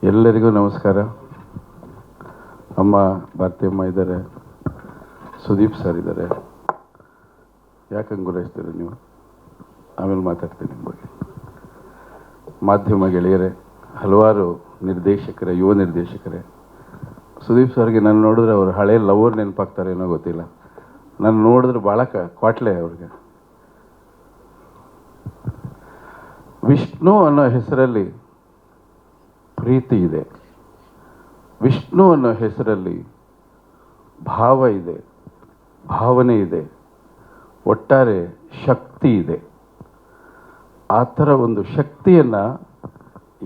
ಎಲ್ಲರಿಗೂ ನಮಸ್ಕಾರ. ಅಮ್ಮ ಭಾರತಿಯಮ್ಮ ಇದ್ದಾರೆ, ಸುದೀಪ್ ಸರ್ ಇದ್ದಾರೆ. ಯಾಕೆ ಗುರೈಸ್ತೀರಿ ನೀವು? ಆಮೇಲೆ ಮಾತಾಡ್ತೀನಿ ನಿಮ್ಮ ಬಗ್ಗೆ. ಮಾಧ್ಯಮ ಗೆಳೆಯರೇ, ಹಲವಾರು ನಿರ್ದೇಶಕರೇ, ಯುವ ನಿರ್ದೇಶಕರೇ, ಸುದೀಪ್ ಸರ್ಗೆ ನಾನು ನೋಡಿದ್ರೆ ಅವ್ರು ಹಳೆ ಲವರ್ ನೆನಪಾಗ್ತಾರೆ ಏನೋ ಗೊತ್ತಿಲ್ಲ. ನಾನು ನೋಡಿದ್ರೆ ಭಾಳ ಕ್ವಾಟ್ಲೆ ಅವ್ರಿಗೆ. ವಿಷ್ಣು ಅನ್ನೋ ಹೆಸರಲ್ಲಿ ಪ್ರೀತಿ ಇದೆ, ವಿಷ್ಣು ಅನ್ನೋ ಹೆಸರಲ್ಲಿ ಭಾವ ಇದೆ, ಭಾವನೆ ಇದೆ, ಒಟ್ಟಾರೆ ಶಕ್ತಿ ಇದೆ. ಆ ಥರ ಒಂದು ಶಕ್ತಿಯನ್ನು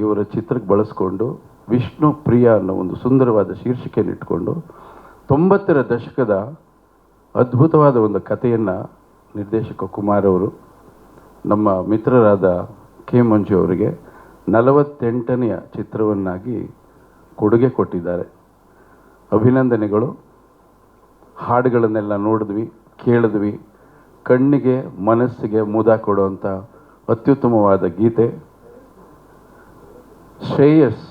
ಇವರ ಚಿತ್ರಕ್ಕೆ ಬಳಸ್ಕೊಂಡು ವಿಷ್ಣು ಪ್ರಿಯ ಅನ್ನೋ ಒಂದು ಸುಂದರವಾದ ಶೀರ್ಷಿಕೆಯನ್ನು ಇಟ್ಕೊಂಡು 90ರ ದಶಕದ ಅದ್ಭುತವಾದ ಒಂದು ಕಥೆಯನ್ನು ನಿರ್ದೇಶಕ ಕುಮಾರ್ ಅವರು ನಮ್ಮ ಮಿತ್ರರಾದ ಕೆ ಮಂಜು ಅವರಿಗೆ 48ನೆಯ ಚಿತ್ರವನ್ನಾಗಿ ಕೊಡುಗೆ ಕೊಟ್ಟಿದ್ದಾರೆ. ಅಭಿನಂದನೆಗಳು. ಹಾಡುಗಳನ್ನೆಲ್ಲ ನೋಡಿದ್ವಿ, ಕೇಳಿದ್ವಿ. ಕಣ್ಣಿಗೆ ಮನಸ್ಸಿಗೆ ಮುದ ಕೊಡುವಂಥ ಅತ್ಯುತ್ತಮವಾದ ಗೀತೆ. ಶ್ರೇಯಸ್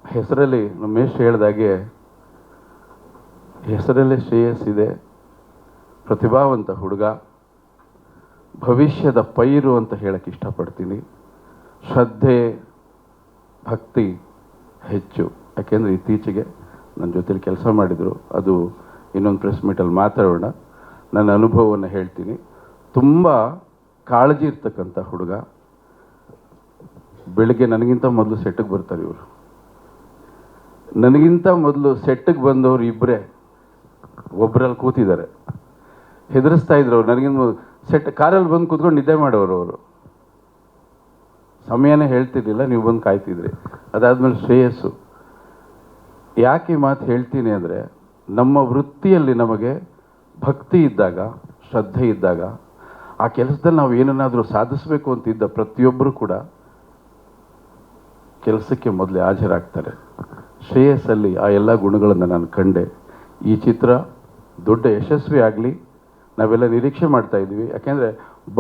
ಹೆಸರಲ್ಲಿ ನಮ್ಮೇಶ್ ಹೇಳ್ದಾಗೆ ಹೆಸರಲ್ಲೇ ಶ್ರೇಯಸ್ ಇದೆ. ಪ್ರತಿಭಾವಂತ ಹುಡುಗ, ಭವಿಷ್ಯದ ಪೈರು ಅಂತ ಹೇಳಕ್ಕೆ ಇಷ್ಟಪಡ್ತೀನಿ. ಶ್ರದ್ಧೆ ಭಕ್ತಿ ಹೆಚ್ಚು. ಯಾಕೆಂದರೆ ಇತ್ತೀಚೆಗೆ ನನ್ನ ಜೊತೆಲಿ ಕೆಲಸ ಮಾಡಿದರು, ಅದು ಇನ್ನೊಂದು ಪ್ರೆಸ್ ಮೀಟಲ್ಲಿ ಮಾತಾಡೋಣ. ನನ್ನ ಅನುಭವವನ್ನು ಹೇಳ್ತೀನಿ. ತುಂಬ ಕಾಳಜಿ ಇರ್ತಕ್ಕಂಥ ಹುಡುಗ. ಬೆಳಿಗ್ಗೆ ನನಗಿಂತ ಮೊದಲು ಸೆಟ್ಟಿಗೆ ಬರ್ತಾರೆ ಇವರು. ನನಗಿಂತ ಮೊದಲು ಸೆಟ್ಟಿಗೆ ಬಂದವರು ಇಬ್ಬರೇ, ಒಬ್ಬರಲ್ಲಿ ಕೂತಿದ್ದಾರೆ. ಹೆದರಿಸ್ತಾ ಇದ್ರು ಅವ್ರು. ನನಗಿಂತ ಮೊದಲು ಸೆಟ್ ಕಾರಲ್ಲಿ ಬಂದು ಕೂತ್ಕೊಂಡು ನಿದ್ದೆ ಮಾಡೋರು ಅವರು. ಸಮಯನೇ ಹೇಳ್ತಿರ್ಲಿಲ್ಲ, ನೀವು ಬಂದು ಕಾಯ್ತಿದ್ರಿ. ಅದಾದಮೇಲೆ ಶ್ರೇಯಸ್ಸು. ಯಾಕೆ ಈ ಮಾತು ಹೇಳ್ತೀನಿ ಅಂದರೆ, ನಮ್ಮ ವೃತ್ತಿಯಲ್ಲಿ ನಮಗೆ ಭಕ್ತಿ ಇದ್ದಾಗ, ಶ್ರದ್ಧೆ ಇದ್ದಾಗ, ಆ ಕೆಲಸದಲ್ಲಿ ನಾವು ಏನನ್ನಾದರೂ ಸಾಧಿಸಬೇಕು ಅಂತಿದ್ದ ಪ್ರತಿಯೊಬ್ಬರು ಕೂಡ ಕೆಲಸಕ್ಕೆ ಮೊದಲೇ ಹಾಜರಾಗ್ತಾರೆ. ಶ್ರೇಯಸ್ಸಲ್ಲಿ ಆ ಎಲ್ಲ ಗುಣಗಳನ್ನು ನಾನು ಕಂಡೆ. ಈ ಚಿತ್ರ ದೊಡ್ಡ ಯಶಸ್ವಿ ಆಗಲಿ ನಾವೆಲ್ಲ ನಿರೀಕ್ಷೆ ಮಾಡ್ತಾ ಇದ್ವಿ. ಯಾಕೆಂದರೆ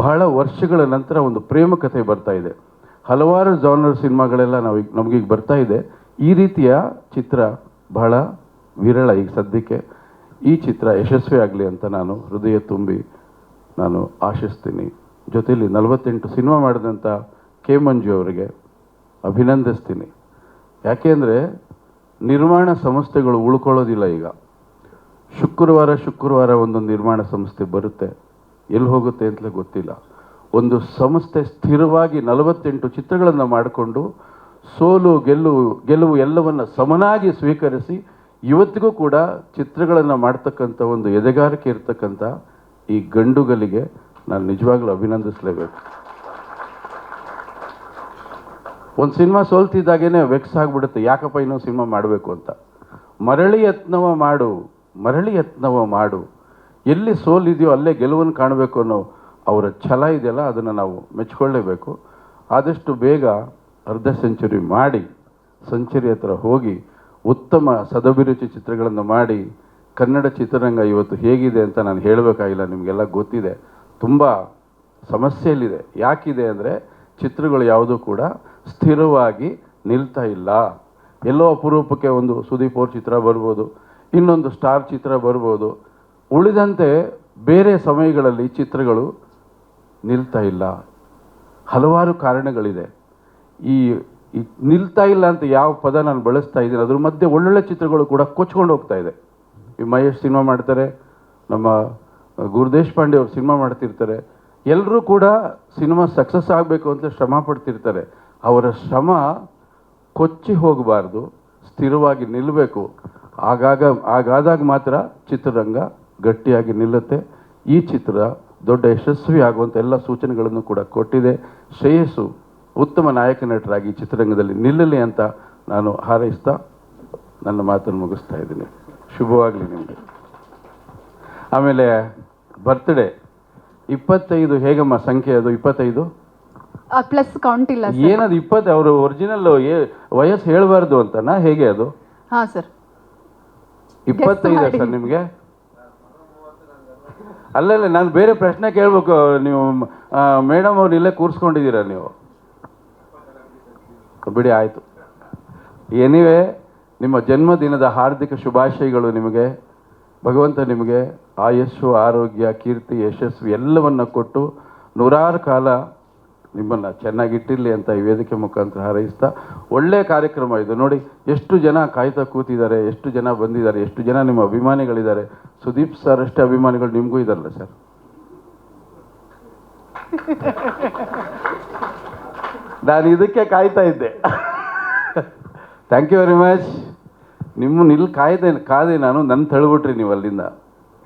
ಬಹಳ ವರ್ಷಗಳ ನಂತರ ಒಂದು ಪ್ರೇಮ ಕಥೆ ಬರ್ತಾ ಇದೆ. ಹಲವಾರು ಜಾನರ್ ಸಿನಿಮಾಗಳೆಲ್ಲ ನಮಗೀಗ ಬರ್ತಾ ಇದೆ. ಈ ರೀತಿಯ ಚಿತ್ರ ಬಹಳ ವಿರಳ ಈಗ ಸದ್ಯಕ್ಕೆ. ಈ ಚಿತ್ರ ಯಶಸ್ವಿ ಆಗಲಿ ಅಂತ ನಾನು ಹೃದಯ ತುಂಬಿ ನಾನು ಆಶಿಸ್ತೀನಿ. ಜೊತೆಯಲ್ಲಿ 48 ಸಿನಿಮಾ ಮಾಡಿದಂಥ ಕೆ ಮಂಜು ಅವರಿಗೆ ಅಭಿನಂದಿಸ್ತೀನಿ. ಯಾಕೆಂದರೆ ನಿರ್ಮಾಣ ಸಂಸ್ಥೆಗಳು ಉಳ್ಕೊಳ್ಳೋದಿಲ್ಲ. ಈಗ ಶುಕ್ರವಾರ ಒಂದೊಂದು ನಿರ್ಮಾಣ ಸಂಸ್ಥೆ ಬರುತ್ತೆ, ಎಲ್ಲಿ ಹೋಗುತ್ತೆ ಅಂತಲೇ ಗೊತ್ತಿಲ್ಲ. ಒಂದು ಸಂಸ್ಥೆ ಸ್ಥಿರವಾಗಿ 48 ಚಿತ್ರಗಳನ್ನು ಮಾಡಿಕೊಂಡು ಸೋಲು ಗೆಲುವು ಎಲ್ಲವನ್ನು ಸಮನಾಗಿ ಸ್ವೀಕರಿಸಿ ಇವತ್ತಿಗೂ ಕೂಡ ಚಿತ್ರಗಳನ್ನು ಮಾಡ್ತಕ್ಕಂಥ ಒಂದು ಎದೆಗಾರಿಕೆ ಇರ್ತಕ್ಕಂಥ ಈ ಗಂಡುಗಲಿಗೆ ನಾನು ನಿಜವಾಗ್ಲೂ ಅಭಿನಂದಿಸಲೇಬೇಕು. ಒಂದು ಸಿನಿಮಾ ಸೋಲ್ತಿದ್ದಾಗೇ ವೆಕ್ಸ್ ಆಗಿಬಿಡುತ್ತೆ, ಯಾಕಪ್ಪ ಇನ್ನೊಂದು ಸಿನಿಮಾ ಮಾಡಬೇಕು ಅಂತ. ಮರಳಿ ಯತ್ನವ ಮಾಡು. ಎಲ್ಲಿ ಸೋಲಿದೆಯೋ ಅಲ್ಲೇ ಗೆಲುವನ್ನು ಕಾಣಬೇಕು ಅನ್ನೋ ಅವರ ಛಲ ಇದೆಯಲ್ಲ, ಅದನ್ನು ನಾವು ಮೆಚ್ಕೊಳ್ಳೇಬೇಕು. ಆದಷ್ಟು ಬೇಗ ಅರ್ಧ ಸೆಂಚುರಿ ಮಾಡಿ ಸೆಂಚುರಿ ಹತ್ರ ಹೋಗಿ ಉತ್ತಮ ಸದಭಿರುಚಿ ಚಿತ್ರಗಳನ್ನು ಮಾಡಿ ಕನ್ನಡ ಚಿತ್ರರಂಗ ಇವತ್ತು ಹೇಗಿದೆ ಅಂತ ನಾನು ಹೇಳಬೇಕಾಗಿಲ್ಲ, ನಿಮಗೆಲ್ಲ ಗೊತ್ತಿದೆ. ತುಂಬ ಸಮಸ್ಯೆಯಲ್ಲಿದೆ. ಯಾಕಿದೆ ಅಂದರೆ ಚಿತ್ರಗಳು ಯಾವುದೂ ಕೂಡ ಸ್ಥಿರವಾಗಿ ನಿಲ್ತಾ ಇಲ್ಲ. ಎಲ್ಲೋ ಅಪರೂಪಕ್ಕೆ ಒಂದು ಸುದೀಪ್ ಅವ್ರ ಚಿತ್ರ ಬರ್ಬೋದು, ಇನ್ನೊಂದು ಸ್ಟಾರ್ ಚಿತ್ರ ಬರ್ಬೋದು. ಉಳಿದಂತೆ ಬೇರೆ ಸಮಯಗಳಲ್ಲಿ ಚಿತ್ರಗಳು ನಿಲ್ತಾ ಇಲ್ಲ. ಹಲವಾರು ಕಾರಣಗಳಿದೆ. ಈ ನಿಲ್ತಾ ಇಲ್ಲ ಅಂತ ಯಾವ ಪದ ನಾನು ಬಳಸ್ತಾ ಇದ್ದೀನಿ, ಅದ್ರ ಮಧ್ಯೆ ಒಳ್ಳೊಳ್ಳೆ ಚಿತ್ರಗಳು ಕೂಡ ಕೊಚ್ಕೊಂಡು ಹೋಗ್ತಾ ಇದೆ. ಈ ಮಹೇಶ್ ಸಿನಿಮಾ ಮಾಡ್ತಾರೆ, ನಮ್ಮ ಗುರುದೇಶ್ ಪಾಂಡೆ ಅವ್ರು ಸಿನಿಮಾ ಮಾಡ್ತಿರ್ತಾರೆ. ಎಲ್ಲರೂ ಕೂಡ ಸಿನಿಮಾ ಸಕ್ಸಸ್ ಆಗಬೇಕು ಅಂತ ಶ್ರಮ ಪಡ್ತಿರ್ತಾರೆ. ಅವರ ಶ್ರಮ ಕೊಚ್ಚಿ ಹೋಗಬಾರ್ದು, ಸ್ಥಿರವಾಗಿ ನಿಲ್ಲಬೇಕು. ಹಾಗಾದಾಗ ಮಾತ್ರ ಚಿತ್ರರಂಗ ಗಟ್ಟಿಯಾಗಿ ನಿಲ್ಲುತ್ತೆ. ಈ ಚಿತ್ರ ದೊಡ್ಡ ಯಶಸ್ವಿ ಆಗುವಂಥ ಎಲ್ಲ ಸೂಚನೆಗಳನ್ನು ಕೂಡ ಕೊಟ್ಟಿದೆ. ಶ್ರೇಯಸ್ಸು ಉತ್ತಮ ನಾಯಕ ನಟರಾಗಿ ಚಿತ್ರರಂಗದಲ್ಲಿ ನಿಲ್ಲಲಿ ಅಂತ ನಾನು ಹಾರೈಸ್ತಾ ನನ್ನ ಮಾತನ್ನು ಮುಗಿಸ್ತಾ ಇದ್ದೀನಿ. ಶುಭವಾಗಲಿ ನಿಮಗೆ. ಆಮೇಲೆ ಬರ್ತ್ಡೇ 25 ಹೇಗಮ್ಮ ಸಂಖ್ಯೆ? ಅದು 25 ಪ್ಲಸ್ ಕೌಂಟ್ ಇಲ್ಲ ಏನದು 20? ಅವರು ಒರಿಜಿನಲ್ ವಯಸ್ಸು ಹೇಳಬಾರ್ದು ಅಂತನಾ ಹೇಗೆ ಅದು? ಹಾಂ ಸರ್, 25 ಸರ್ ನಿಮಗೆ? ಅಲ್ಲಲ್ಲ, ನಾನು ಬೇರೆ ಪ್ರಶ್ನೆ ಕೇಳಬೇಕು. ನೀವು ಮೇಡಮ್ ಅವ್ರು ಇಲ್ಲೇ ಕೂರಿಸ್ಕೊಂಡಿದ್ದೀರಾ ನೀವು? ಬಿಡಿ, ಆಯಿತು. ಎನಿವೇ ನಿಮ್ಮ ಜನ್ಮದಿನದ ಹಾರ್ದಿಕ ಶುಭಾಶಯಗಳು ನಿಮಗೆ. ಭಗವಂತ ನಿಮಗೆ ಆಯಸ್ಸು, ಆರೋಗ್ಯ, ಕೀರ್ತಿ, ಯಶಸ್ಸು ಎಲ್ಲವನ್ನು ಕೊಟ್ಟು ನೂರಾರು ಕಾಲ ನಿಮ್ಮನ್ನು ಚೆನ್ನಾಗಿಟ್ಟಿರಲಿ ಅಂತ ಈ ವೇದಿಕೆ ಮುಖಾಂತರ ಹಾರೈಸ್ತಾ, ಒಳ್ಳೆಯ ಕಾರ್ಯಕ್ರಮ ಇದು. ನೋಡಿ ಎಷ್ಟು ಜನ ಕಾಯ್ತಾ ಕೂತಿದ್ದಾರೆ, ಎಷ್ಟು ಜನ ಬಂದಿದ್ದಾರೆ, ಎಷ್ಟು ಜನ ನಿಮ್ಮ ಅಭಿಮಾನಿಗಳಿದ್ದಾರೆ. ಸುದೀಪ್ ಸರ್ ಅಷ್ಟೇ ಅಭಿಮಾನಿಗಳು ನಿಮಗೂ ಇದ್ದಾರಲ್ಲ ಸರ್. ನಾನು ಇದಕ್ಕೆ ಕಾಯ್ತಾ ಇದ್ದೆ. Thank you very much. ನಿಮ್ಮನ್ನು ಇಲ್ಲಿ ಕಾದೆ ನಾನು, ನನ್ನ ತಳ್ಬಿಟ್ರಿ ನೀವು ಅಲ್ಲಿಂದ.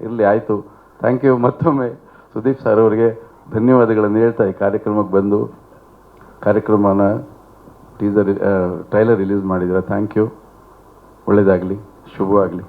ಇರಲಿ, ಆಯಿತು. Thank you. ಮತ್ತೊಮ್ಮೆ ಸುದೀಪ್ ಸರ್ ಅವರಿಗೆ ಧನ್ಯವಾದಗಳನ್ನು ಹೇಳ್ತಾ ಈ ಕಾರ್ಯಕ್ರಮಕ್ಕೆ ಬಂದು ಕಾರ್ಯಕ್ರಮನ ಟ್ರೈಲರ್ ರಿಲೀಸ್ ಮಾಡಿದ್ದೀರಾ. Thank you. ಒಳ್ಳೆಯದಾಗಲಿ, ಶುಭವಾಗಲಿ.